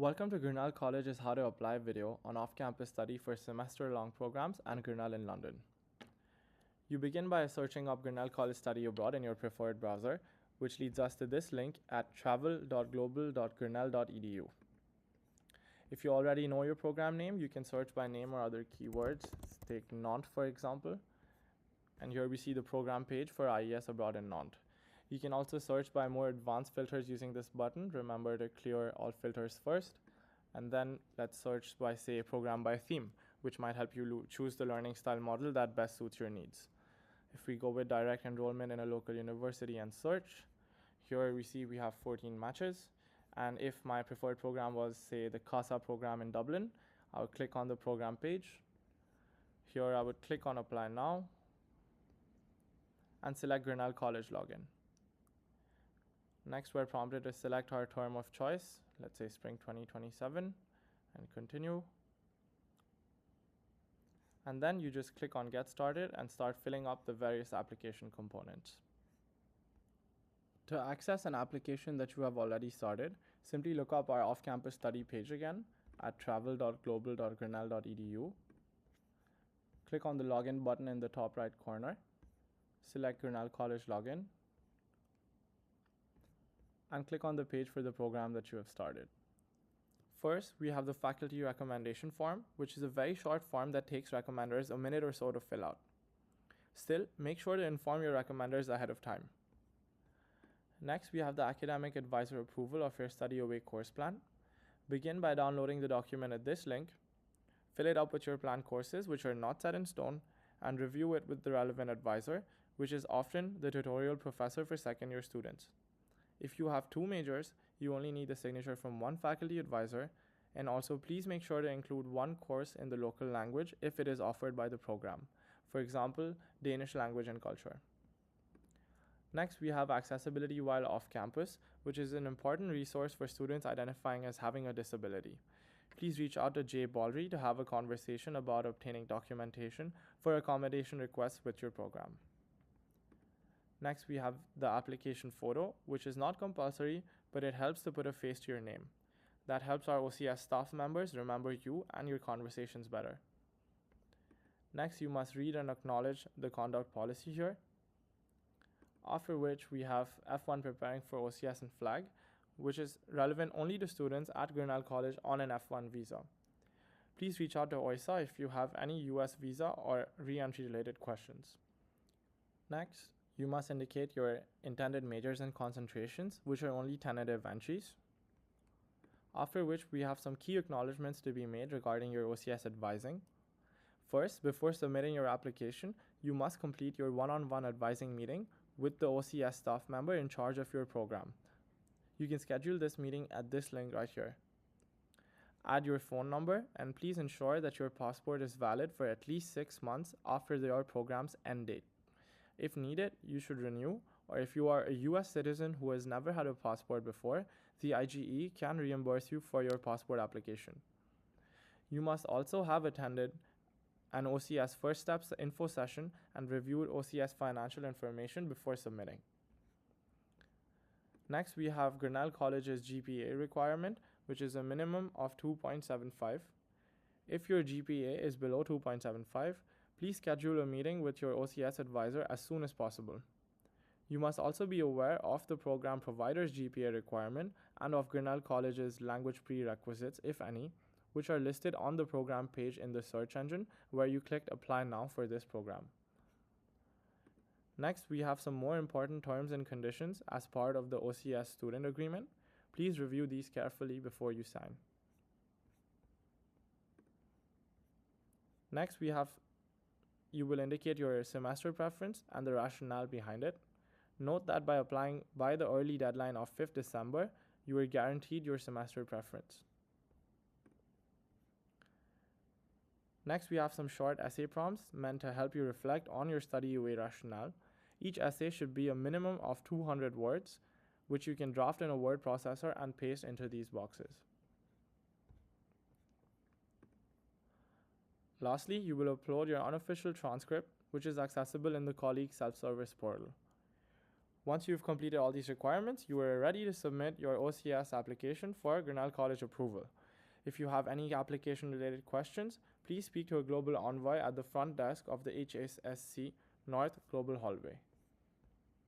Welcome to Grinnell College's How to Apply video on off-campus study for semester-long programs and Grinnell in London. You begin by searching up Grinnell College Study Abroad in your preferred browser, which leads us to this link at travel.global.grinnell.edu. If you already know your program name, you can search by name or other keywords. Take Nantes, for example. And here we see the program page for IES Abroad in Nantes. You can also search by more advanced filters using this button. Remember to clear all filters first. And then let's search by, say, program by theme, which might help you choose the learning style model that best suits your needs. If we go with direct enrollment in a local university and search, here we see we have 14 matches. And if my preferred program was, say, the CASA program in Dublin, I would click on the program page. Here I would click on Apply Now and select Grinnell College Login. Next, we're prompted to select our term of choice, let's say spring 2027, and continue. And then you just click on Get Started and start filling up the various application components. To access an application that you have already started, simply look up our off-campus study page again at travel.global.grinnell.edu. Click on the Login button in the top right corner. Select Grinnell College Login. And click on the page for the program that you have started. First, we have the faculty recommendation form, which is a very short form that takes recommenders a minute or so to fill out. Still, make sure to inform your recommenders ahead of time. Next, we have the academic advisor approval of your study away course plan. Begin by downloading the document at this link. Fill it up with your planned courses, which are not set in stone, and review it with the relevant advisor, which is often the tutorial professor for second-year students. If you have two majors, you only need the signature from one faculty advisor, and also please make sure to include one course in the local language if it is offered by the program. For example, Danish language and culture. Next, we have accessibility while off campus, which is an important resource for students identifying as having a disability. Please reach out to Jay Baldry to have a conversation about obtaining documentation for accommodation requests with your program. Next, we have the application photo, which is not compulsory, but it helps to put a face to your name. That helps our OCS staff members remember you and your conversations better. Next, you must read and acknowledge the conduct policy here. After which, we have F1 preparing for OCS and flag, which is relevant only to students at Grinnell College on an F1 visa. Please reach out to OISA if you have any US visa or re-entry related questions. Next, you must indicate your intended majors and concentrations, which are only tentative entries. After which, we have some key acknowledgements to be made regarding your OCS advising. First, before submitting your application, you must complete your one-on-one advising meeting with the OCS staff member in charge of your program. You can schedule this meeting at this link right here. Add your phone number and please ensure that your passport is valid for at least 6 months after your program's end date. If needed, you should renew, or if you are a US citizen who has never had a passport before, the IGE can reimburse you for your passport application. You must also have attended an OCS First Steps info session and reviewed OCS financial information before submitting. Next, we have Grinnell College's GPA requirement, which is a minimum of 2.75. If your GPA is below 2.75, please schedule a meeting with your OCS advisor as soon as possible. You must also be aware of the program provider's GPA requirement and of Grinnell College's language prerequisites, if any, which are listed on the program page in the search engine where you clicked Apply Now for this program. Next, we have some more important terms and conditions as part of the OCS student agreement. Please review these carefully before you sign. Next, you will indicate your semester preference and the rationale behind it. Note that by applying by the early deadline of 5th December, you are guaranteed your semester preference. Next, we have some short essay prompts meant to help you reflect on your study away rationale. Each essay should be a minimum of 200 words, which you can draft in a word processor and paste into these boxes. Lastly, you will upload your unofficial transcript, which is accessible in the colleague self-service portal. Once you've completed all these requirements, you are ready to submit your OCS application for Grinnell College approval. If you have any application-related questions, please speak to a global envoy at the front desk of the HSSC North Global Hallway.